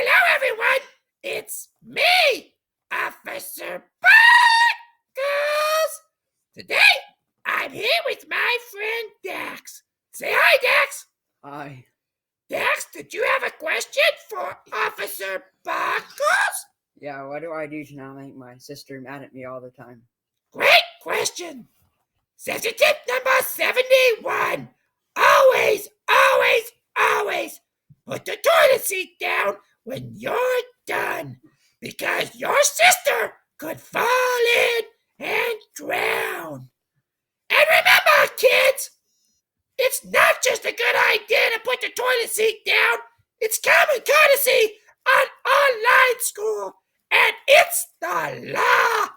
Hello, everyone. It's me, Officer Buckles. Today, I'm here with my friend Dax. Say hi, Dax. Hi. Dax, did you have a question for Officer Buckles? Yeah, what do I do to not make my sister mad at me all the time? Great question. Safety tip number 71. Always, always, always put the toilet seat down when you're done, because your sister could fall in and drown. And remember, kids, it's not just a good idea to put the toilet seat down. It's common courtesy on online school, and it's the law.